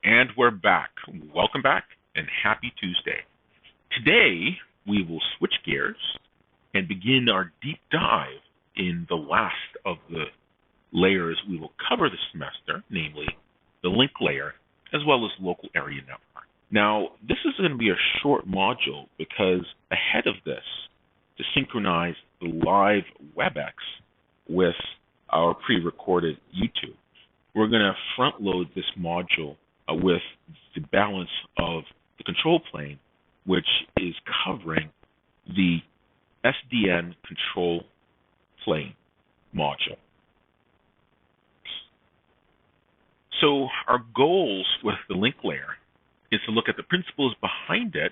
And we're back. Welcome back and happy Tuesday. Today, we will switch gears and begin our deep dive in the last of the layers we will cover this semester, namely the link layer, as well as local area network. Now, this is going to be a short module because ahead of this, to synchronize the live WebEx with our pre-recorded YouTube, we're going to front load this module with the balance of the control plane, which is covering the SDN control plane module. So our goals with the link layer is to look at the principles behind it,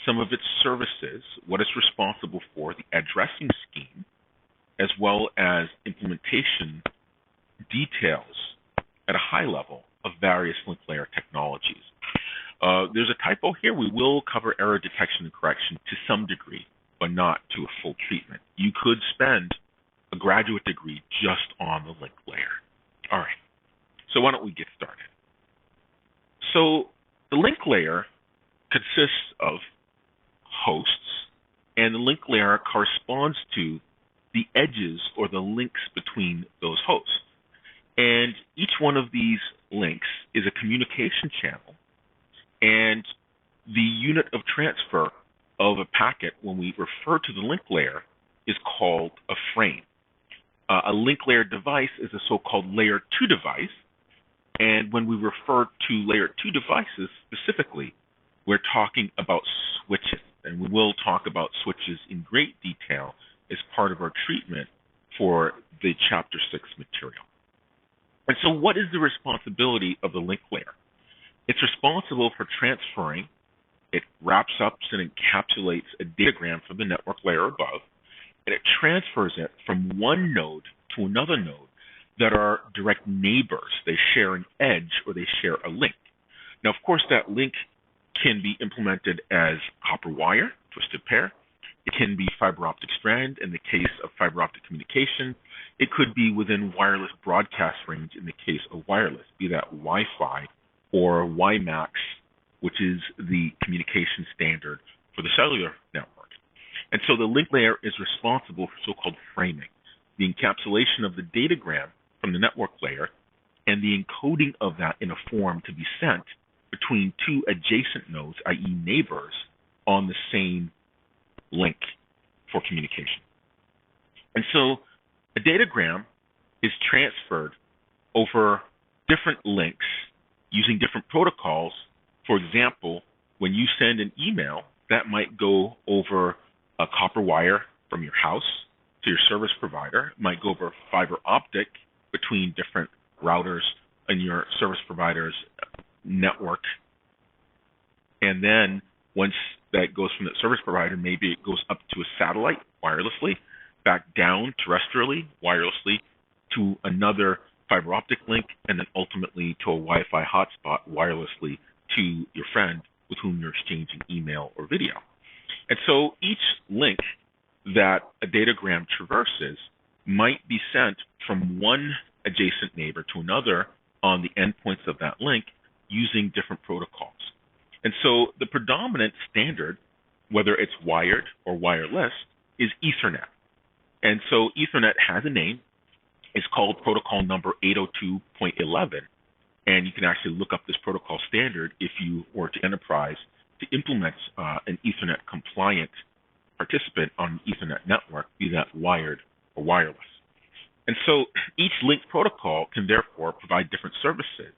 some of its services, what it's responsible for, the addressing scheme, as well as implementation details at a high level of various link layer technologies. There's a typo here. We will cover error detection and correction to some degree, but not to a full treatment. You could spend a graduate degree just on the link layer. All right, so why don't we get started? So the link layer consists of hosts, and the link layer corresponds to the edges or the links between those hosts. And each one of these links is a communication channel, and the unit of transfer of a packet when we refer to the link layer is called a frame. A link layer device is a so-called layer 2 device, and when we refer to layer 2 devices specifically, we're talking about switches, and we will talk about switches in great detail as part of our treatment for the Chapter 6 material. And so what is the responsibility of the link layer? It's responsible for transferring, it wraps up and encapsulates a datagram from the network layer above, and it transfers it from one node to another node that are direct neighbors. They share an edge or they share a link. Now, of course, that link can be implemented as copper wire, twisted pair. It can be fiber optic strand in the case of fiber optic communication. It could be within wireless broadcast range in the case of wireless, be that Wi-Fi or WiMAX, which is the communication standard for the cellular network. And so the link layer is responsible for so-called framing, the encapsulation of the datagram from the network layer and the encoding of that in a form to be sent between two adjacent nodes, i.e. neighbors, on the same link for communication. And so a datagram is transferred over different links using different protocols. For example, when you send an email, that might go over a copper wire from your house to your service provider. It might go over fiber optic between different routers in your service provider's network. And then once that goes from the service provider, maybe it goes up to a satellite wirelessly, back down terrestrially wirelessly to another fiber optic link, and then ultimately to a Wi-Fi hotspot wirelessly to your friend with whom you're exchanging email or video. And so each link that a datagram traverses might be sent from one adjacent neighbor to another on the endpoints of that link using different protocols. And so the predominant standard, whether it's wired or wireless, is Ethernet. And so Ethernet has a name. It's called protocol number 802.11. And you can actually look up this protocol standard if you were to enterprise to implement an Ethernet compliant participant on an Ethernet network, be that wired or wireless. And so each link protocol can therefore provide different services,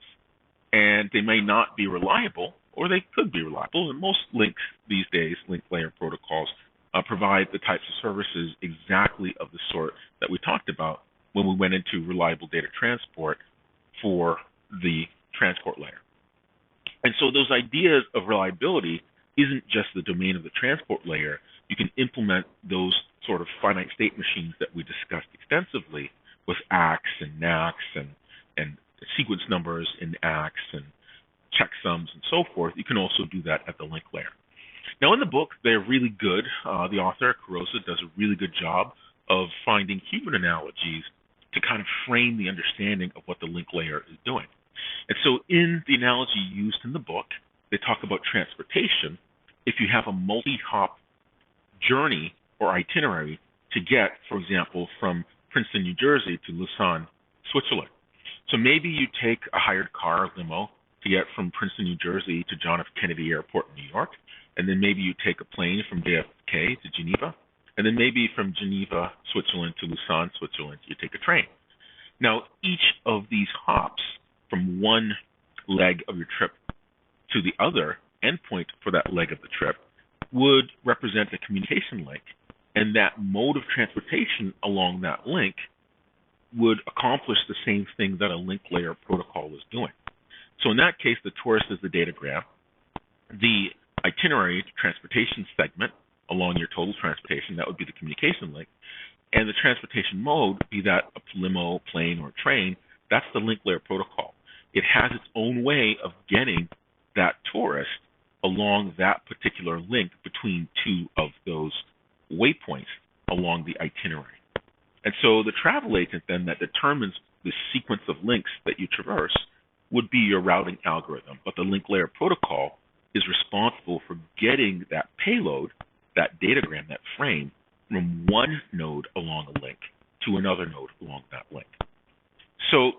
and they may not be reliable, or they could be reliable. And most links these days, link layer protocols, provide the types of services exactly of the sort that we talked about when we went into reliable data transport for the transport layer. And so those ideas of reliability isn't just the domain of the transport layer. You can implement those sort of finite state machines that we discussed extensively with ACKs and NACKs and sequence numbers in ACKs and checksums and so forth. You can also do that at the link layer. Now in the book, they're really good. The author, Carosa, does a really good job of finding human analogies to kind of frame the understanding of what the link layer is doing. And so in the analogy used in the book, they talk about transportation. If you have a multi-hop journey or itinerary to get, for example, from Princeton, New Jersey to Lausanne, Switzerland. So maybe you take a hired car or limo to get from Princeton, New Jersey to John F. Kennedy Airport in New York, and then maybe you take a plane from JFK to Geneva, and then maybe from Geneva, Switzerland to Lausanne, Switzerland, you take a train. Now, each of these hops from one leg of your trip to the other endpoint for that leg of the trip would represent a communication link, and that mode of transportation along that link would accomplish the same thing that a link layer protocol is doing. So in that case, the torus is the datagram, the itinerary transportation segment along your total transportation, that would be the communication link, and the transportation mode, be that a limo, plane, or train, that's the link layer protocol. It has its own way of getting that torus along that particular link between two of those waypoints along the itinerary. And so the travel agent then that determines the sequence of links that you traverse would be your routing algorithm, but the link layer protocol is responsible for getting that payload, that datagram, that frame, from one node along a link to another node along that link. So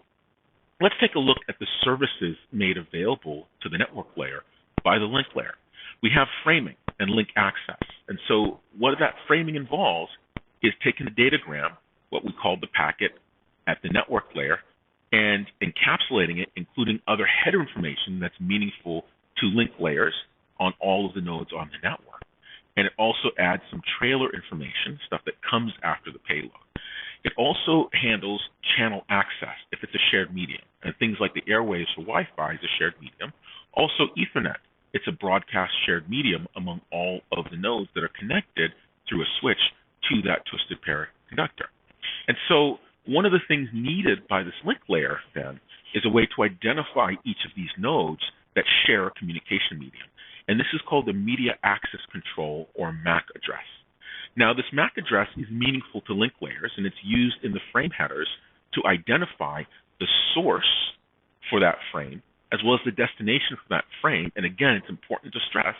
let's take a look at the services made available to the network layer by the link layer. We have framing and link access. And so what that framing involves is taking the datagram, what we call the packet, at the network layer, and encapsulating it, including other header information that's meaningful to link layers on all of the nodes on the network. And it also adds some trailer information, stuff that comes after the payload. It also handles channel access if it's a shared medium, and things like the airwaves for Wi-Fi is a shared medium. Also Ethernet, it's a broadcast shared medium among all of the nodes that are connected through a switch to that twisted pair conductor. And so one of the things needed by this link layer then is a way to identify each of these nodes that share a communication medium. And this is called the Media Access Control, or MAC address. Now, this MAC address is meaningful to link layers, and it's used in the frame headers to identify the source for that frame, as well as the destination for that frame. And again, it's important to stress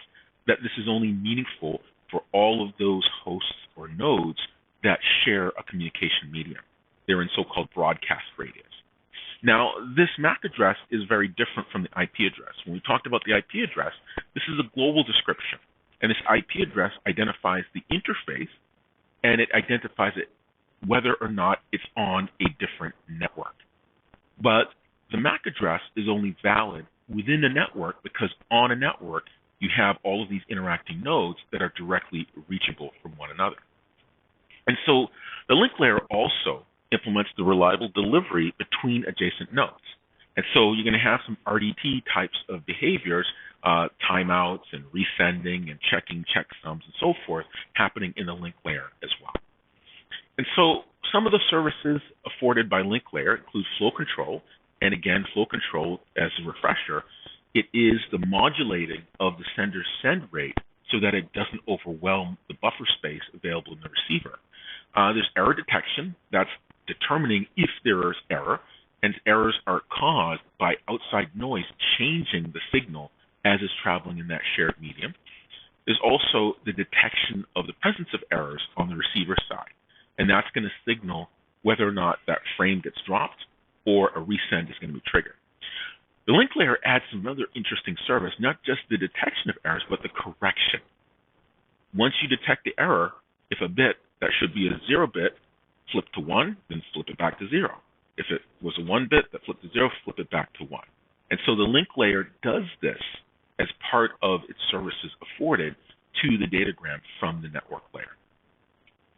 that this is only meaningful for all of those hosts or nodes that share a communication medium. They're in so-called broadcast radius. Now, this MAC address is very different from the IP address. When we talked about the IP address, this is a global description. And this IP address identifies the interface, and it identifies it whether or not it's on a different network. But the MAC address is only valid within a network because on a network, you have all of these interacting nodes that are directly reachable from one another. And so the link layer also implements the reliable delivery between adjacent nodes. And so you're going to have some RDT types of behaviors, timeouts and resending and checking checksums and so forth happening in the link layer as well. And so some of the services afforded by link layer include flow control. And again, flow control, as a refresher, it is the modulating of the sender's send rate so that it doesn't overwhelm the buffer space available in the receiver. There's error detection. That's determining if there is error, and errors are caused by outside noise changing the signal as it's traveling in that shared medium. There's also the detection of the presence of errors on the receiver side, and that's going to signal whether or not that frame gets dropped or a resend is going to be triggered. The link layer adds some other interesting service, not just the detection of errors, but the correction. Once you detect the error, if a bit that should be a 0 bit flip to 1, then flip it back to 0. If it was a 1 bit that flipped to 0, flip it back to 1. And so the link layer does this as part of its services afforded to the datagram from the network layer.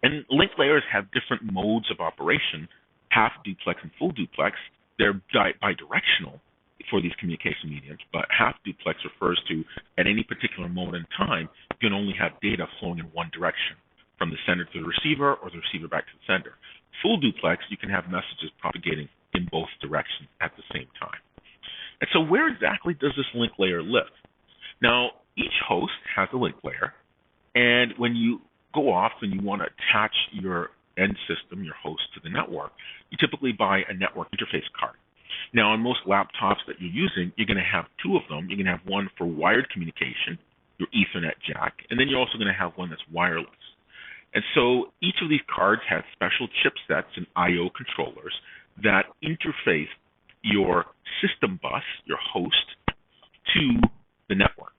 And link layers have different modes of operation, half duplex and full duplex. They're bidirectional for these communication mediums, but half duplex refers to at any particular moment in time, you can only have data flowing in one direction, from the sender to the receiver or the receiver back to the sender. Full duplex, you can have messages propagating in both directions at the same time. And so where exactly does this link layer live? Now, each host has a link layer, and when you go off and you want to attach your end system, your host, to the network, you typically buy a network interface card. Now, on most laptops that you're using, you're going to have two of them. You're going to have one for wired communication, your Ethernet jack, and then you're also going to have one that's wireless. And so each of these cards has special chipsets and I/O controllers that interface your system bus, your host, to the network.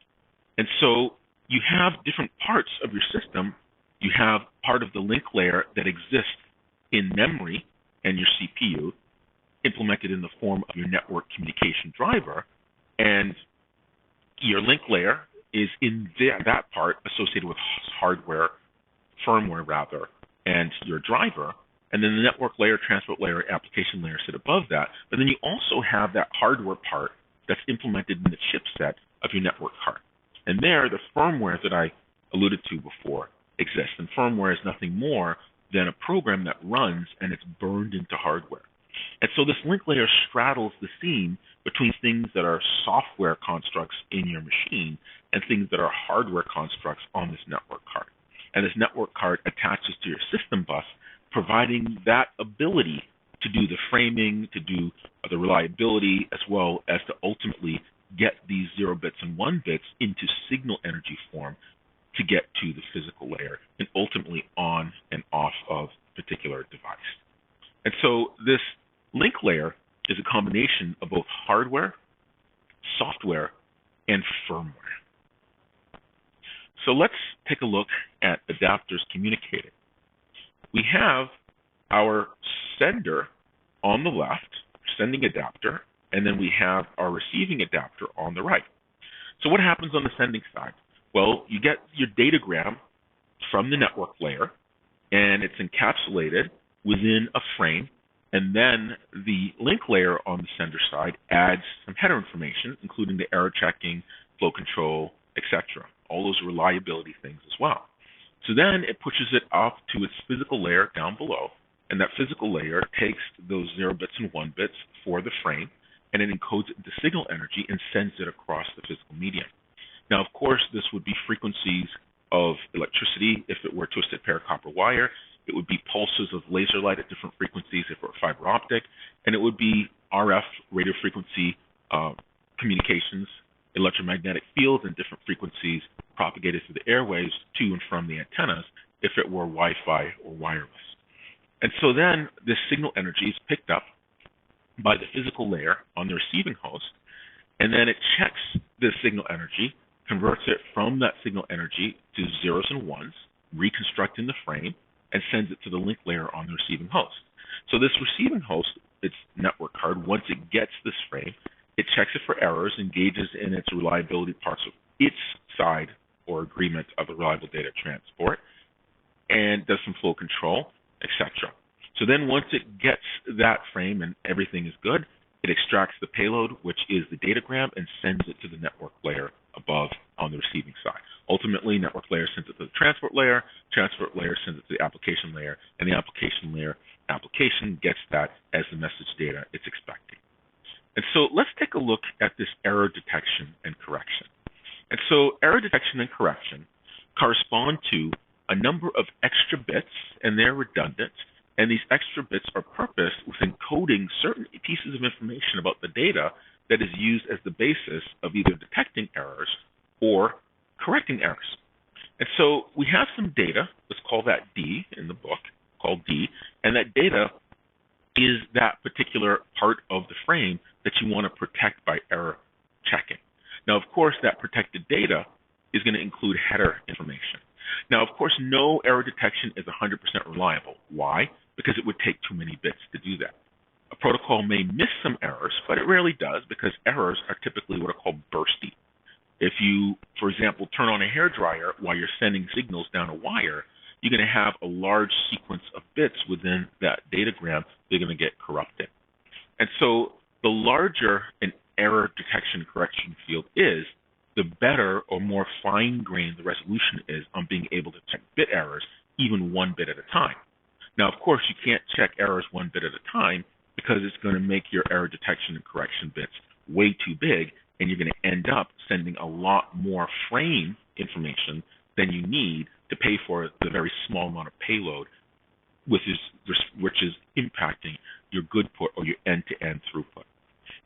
And so you have different parts of your system. You have part of the link layer that exists in memory and your CPU, implemented in the form of your network communication driver, and your link layer is in that part associated with hardware, firmware rather, and your driver, and then the network layer, transport layer, application layer sit above that. But then you also have that hardware part that's implemented in the chipset of your network card. And there, the firmware that I alluded to before exists. And firmware is nothing more than a program that runs and it's burned into hardware. And so this link layer straddles the seam between things that are software constructs in your machine and things that are hardware constructs on this network card. And this network card attaches to your system bus, providing that ability to do the framing, to do the reliability, as well as to ultimately get these 0 bits and 1 bits into signal energy form to get to the physical layer and ultimately on and off of a particular device. And so this link layer is a combination of both hardware, software, and firmware. So let's take a look at adapters communicating. We have our sender on the left, sending adapter, and then we have our receiving adapter on the right. So what happens on the sending side? Well, you get your datagram from the network layer, and it's encapsulated within a frame, and then the link layer on the sender side adds some header information, including the error checking, flow control, etc. All those reliability things as well. So then it pushes it off to its physical layer down below, and that physical layer takes those 0 bits and 1 bits for the frame, and it encodes it into signal energy and sends it across the physical medium. Now, of course, this would be frequencies of electricity if it were twisted pair copper wire. It would be pulses of laser light at different frequencies if it were fiber optic, and it would be RF radio frequency communications, electromagnetic fields and different frequencies propagated through the airwaves to and from the antennas if it were Wi-Fi or wireless. And so then this signal energy is picked up by the physical layer on the receiving host, and then it checks the signal energy, converts it from that signal energy to zeros and ones, reconstructing the frame, and sends it to the link layer on the receiving host. So this receiving host, its network card, once it gets this frame, it checks it for errors, engages in its reliability parts of its side or agreement of the reliable data transport, and does some flow control, etc. So then once it gets that frame and everything is good, it extracts the payload, which is the datagram, and sends it to the network layer above on the receiving side. Ultimately, network layer sends it to the transport layer sends it to the application layer, and the application layer application gets that as the message data it's expecting. And so let's take a look at this error detection and correction. And so error detection and correction correspond to a number of extra bits, and they're redundant, and these extra bits are purposed with encoding certain pieces of information about the data that is used as the basis of either detecting errors or correcting errors. And so we have some data, let's call that D in the book, called D, and that data is that particular part of the frame that you want to protect by error checking. Now, of course, that protected data is going to include header information. Now, of course, no error detection is 100% reliable. Why? Because it would take too many bits to do that. A protocol may miss some errors, but it rarely does because errors are typically what are called bursty. If you, for example, turn on a hairdryer while you're sending signals down a wire, you're going to have a large sequence of bits within that datagram that are going to get corrupted. And so the larger an error detection correction field is, the better or more fine-grained the resolution is on being able to check bit errors, even 1 bit at a time. Now, of course, you can't check errors 1 bit at a time because it's going to make your error detection and correction bits way too big, and you're going to end up sending a lot more frame information than you need to pay for the very small amount of payload, which is impacting your good put or your end-to-end throughput.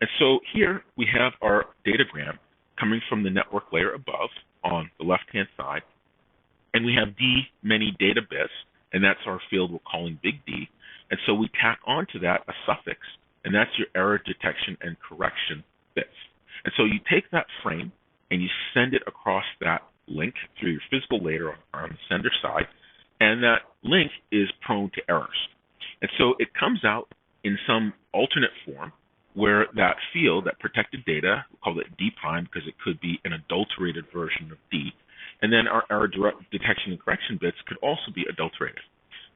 And so here we have our datagram coming from the network layer above on the left-hand side, and we have D many data bits, and that's our field we're calling big D. And so we tack onto that a suffix, and that's your error detection and correction bits. And so you take that frame and you send it across that link through your physical layer on the sender side, and that link is prone to errors. And so it comes out in some alternate form where that field, that protected data, we'll call it D prime because it could be an adulterated version of D, and then our error detection and correction bits could also be adulterated.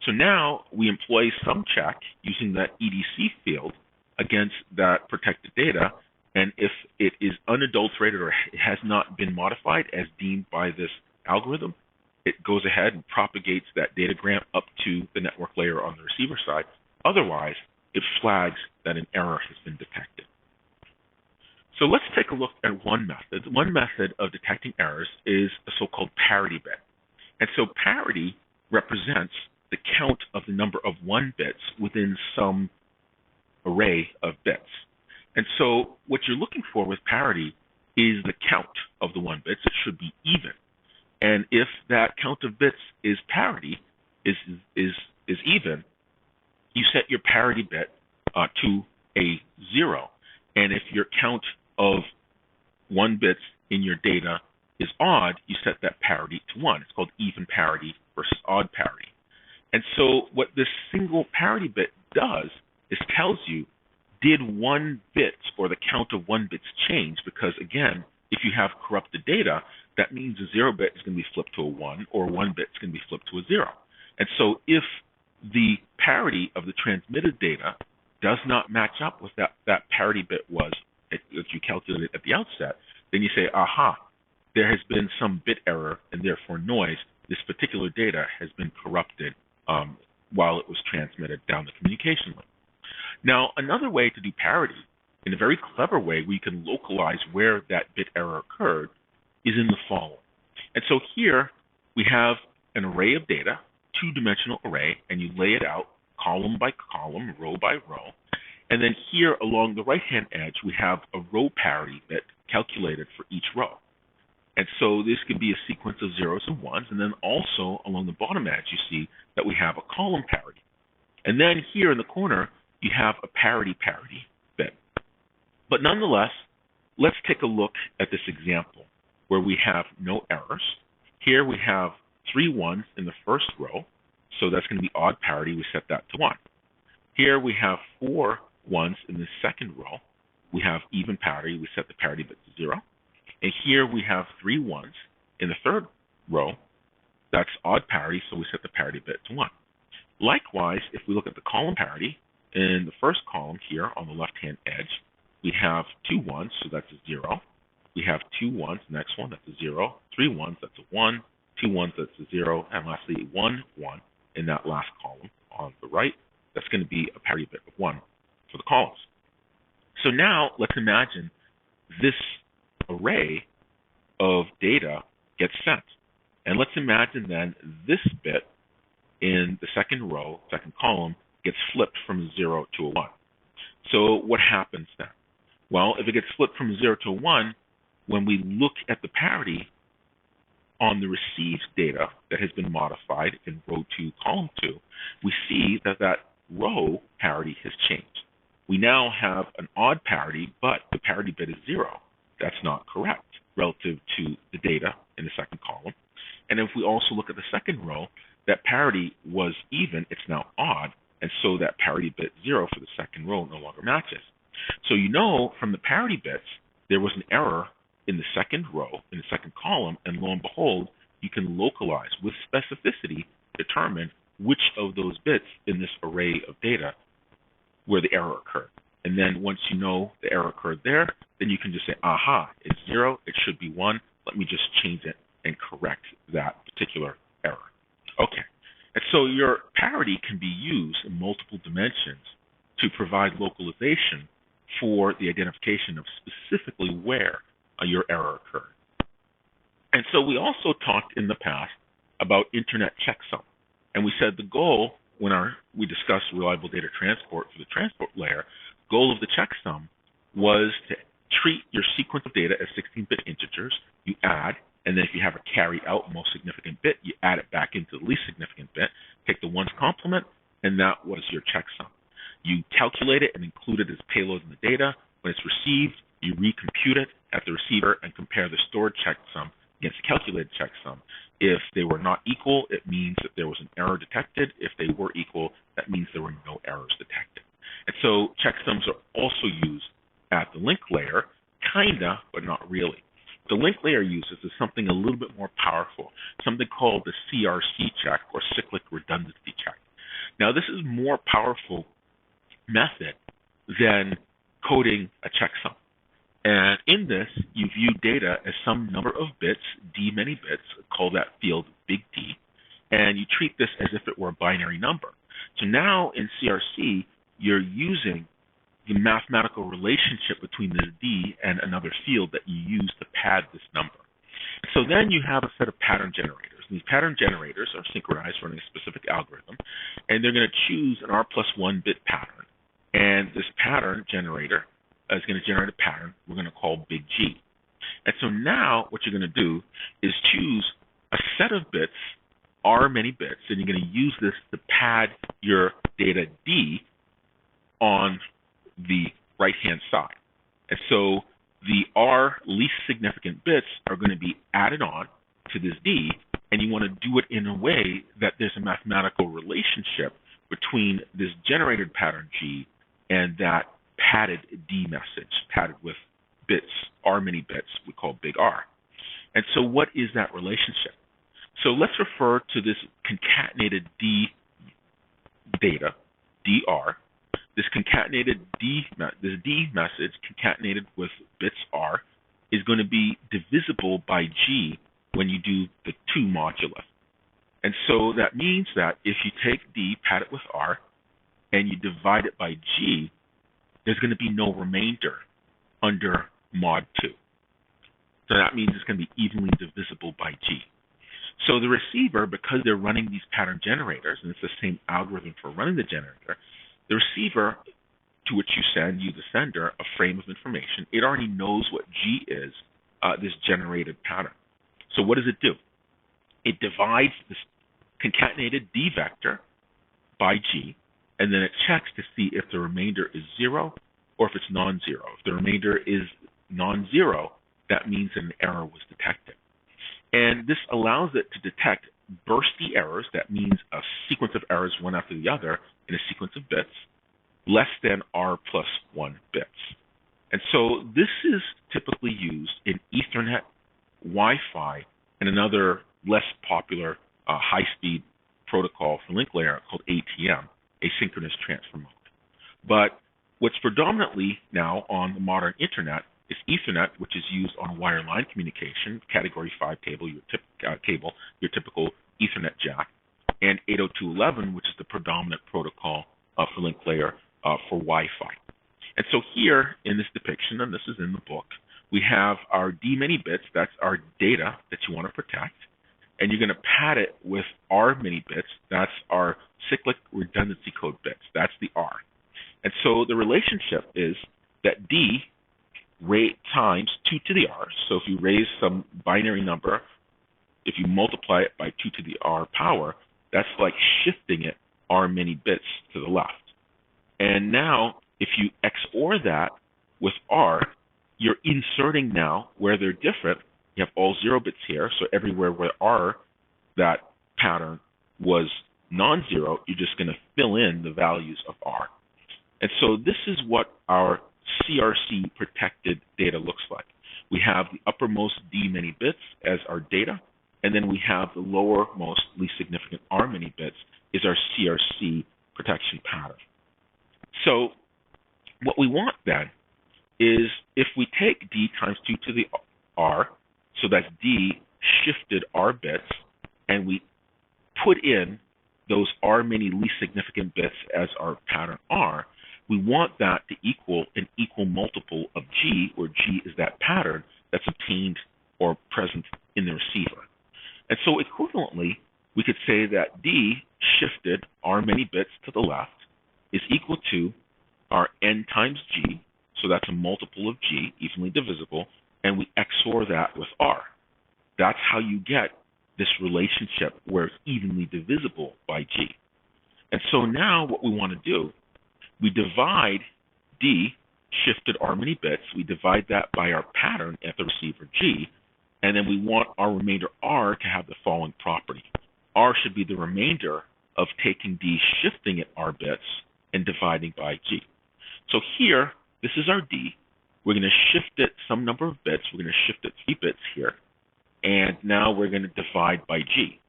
So now we employ some check using that EDC field against that protected data, and if it is unadulterated or it has not been modified as deemed by this algorithm, it goes ahead and propagates that datagram up to the network layer on the receiver side. Otherwise, it flags that an error has been detected. So let's take a look at one method. One method of detecting errors is a so-called parity bit. And so parity represents the count of the number of 1 bits within some array of bits. And so what you're looking for with parity is the count of the 1 bits. It should be even. And if that count of bits is parity, is even, you set your parity bit to a 0. And if your count of 1 bits in your data is odd, you set that parity to 1. It's called even parity versus odd parity. And so what this single parity bit does is tells you, did 1 bit or the count of 1 bits change? Because again, if you have corrupted data, that means a 0 bit is going to be flipped to a 1, or 1 bit is going to be flipped to a 0. And so if the parity of the transmitted data does not match up with that parity bit was that you calculated at the outset, then you say, aha, there has been some bit error and therefore noise. This particular data has been corrupted while it was transmitted down the communication link. Now, another way to do parity, in a very clever way, we can localize where that bit error occurred, is in the following. And so here we have an array of data, 2-dimensional array, and you lay it out column by column, row by row. And then here along the right-hand edge, we have a row parity bit calculated for each row. And so this could be a sequence of 0s and 1s, and then also along the bottom edge, you see that we have a column parity. And then here in the corner, you have a parity bit. But nonetheless, let's take a look at this example where we have no errors. Here we have 3 1s in the first row, so that's going to be odd parity. We set that to 1. Here we have 4 1s in the second row. We have even parity. We set the parity bit to 0. And here we have 3 1s in the third row. That's odd parity, so we set the parity bit to 1. Likewise, if we look at the column parity, in the first column here on the left-hand edge, we have 2 1s, so that's a 0. We have 2 1s, the next one, that's a 0. 3 1s, that's a 1. 2 1s, that's a 0. And lastly, 1 1 in that last column on the right. That's going to be a parity bit of 1 for the columns. So now let's imagine this array of data gets sent. And let's imagine then this bit in the second row, second column, gets flipped from a 0 to a 1. So what happens then? Well, if it gets flipped from a 0 to a 1, when we look at the parity on the received data that has been modified in row 2, column 2, we see that that row parity has changed. We now have an odd parity, but the parity bit is 0. That's not correct relative to the data in the second column. And if we also look at the second row, that parity was even, it's now odd, and so that parity bit 0 for the second row no longer matches. So you know from the parity bits, there was an error in the second row, in the second column, and lo and behold, you can localize with specificity, determine which of those bits in this array of data where the error occurred. And then once you know the error occurred there, then you can just say, aha, it's 0, it should be 1, let me just change it and correct that particular error. Okay, and so your parity can be used in multiple dimensions to provide localization for the identification of specifically where your error occurred. And so we also talked in the past about internet checksum. And we said the goal, when we discussed reliable data transport for the transport layer, goal of the checksum was to treat your sequence of data as 16-bit integers. You add, and then if you have a carry out most significant bit, you add it back into the least significant bit, take the ones complement, and that was your checksum. You calculate it and include it as payload in the data. When it's received, you recompute it at the receiver and compare the stored checksum against the calculated checksum. If they were not equal, it means that there was an error detected. If they were equal, that means there were no errors detected. And so checksums are also used at the link layer, kinda, but not really. The link layer uses is something a little bit more powerful, something called the CRC check, or cyclic redundancy check. Now, this is a more powerful method than coding a checksum. And in this, you view data as some number of bits, d many bits, call that field big D, and you treat this as if it were a binary number. So now in CRC, you're using the mathematical relationship between the D and another field that you use to pad this number. So then you have a set of pattern generators. These pattern generators are synchronized running a specific algorithm, and they're going to choose an R+1 bit pattern. And this pattern generator is going to generate a pattern we're going to call big G. And so now what you're going to do is choose a set of bits, R many bits, and you're going to use this to pad your data D on the right-hand side. And so the R least significant bits are going to be added on to this D, and you want to do it in a way that there's a mathematical relationship between this generated pattern G and that padded D message, padded with bits, R many bits, we call big R. And so what is that relationship? So let's refer to this concatenated D data, DR. This concatenated this D message concatenated with bits R is going to be divisible by G when you do the 2 modulus. And so that means that if you take D, pad it with R, and you divide it by G, there's going to be no remainder under mod 2. So that means it's going to be evenly divisible by G. So the receiver, because they're running these pattern generators, and it's the same algorithm for running the generator, the receiver to which you send, you the sender, a frame of information, it already knows what G is, this generated pattern. So what does it do? It divides this concatenated D vector by G, and then it checks to see if the remainder is 0 or if it's non-zero. If the remainder is non-zero, that means an error was detected. And this allows it to detect bursty errors, that means a sequence of errors one after the other in a sequence of bits, less than R+1 bits. And so this is typically used in Ethernet, Wi-Fi, and another less popular high-speed protocol for link layer called ATM, asynchronous transfer mode. But what's predominantly now on the modern internet is Ethernet, which is used on wireline communication, category 5 cable, your typical Ethernet jack, and 802.11, which is the predominant protocol for link layer for Wi-Fi. And so here in this depiction, and this is in the book, we have our D many bits, that's our data that you want to protect, and you're going to pad it with R many bits, that's our cyclic redundancy code bits, that's the R. And so the relationship is that D rate times 2 to the R, so if you raise some binary number, if you multiply it by 2 to the R power, that's like shifting it R many bits to the left. And now, if you XOR that with R, you're inserting now where they're different. You have all 0 bits here, so everywhere where R, that pattern, was non-zero, you're just going to fill in the values of R. And so this is what our CRC protected data looks like. We have the uppermost D many bits as our data, and then we have the lowermost least significant R many bits is our CRC protection pattern. So what we want then is if we take D times 2 to the R, so that's D shifted R bits, and we put in those R many least significant bits as our pattern R, we want that to equal an equal multiple of G, where G is that pattern that's obtained or present in the receiver. And so equivalently, we could say that D shifted R many bits to the left is equal to our N times G, So that's a multiple of G, evenly divisible, and we XOR that with R. That's how you get this relationship where it's evenly divisible by G. And so now what we want to do, we divide D, shifted R many bits, we divide that by our pattern at the receiver G, and then we want our remainder R to have the following property. R should be the remainder of taking D, shifting it R bits, and dividing by G. So here, this is our D. We're going to shift it some number of bits. We're going to shift it 3 bits here. And now we're going to divide by G.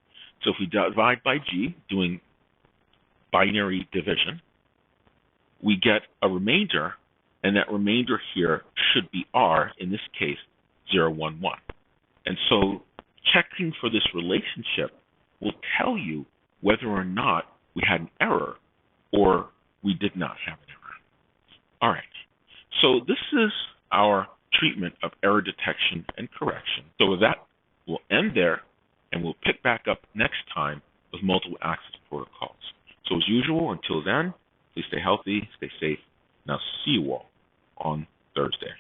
So if we divide by G, doing binary division, we get a remainder, and that remainder here should be R, in this case, 0, 1, 1. And so checking for this relationship will tell you whether or not we had an error or we did not have an error. All right, so this is our treatment of error detection and correction. So with that, we'll end there, and we'll pick back up next time with multiple access protocols. So as usual, until then, please stay healthy, stay safe, and I'll see you all on Thursday.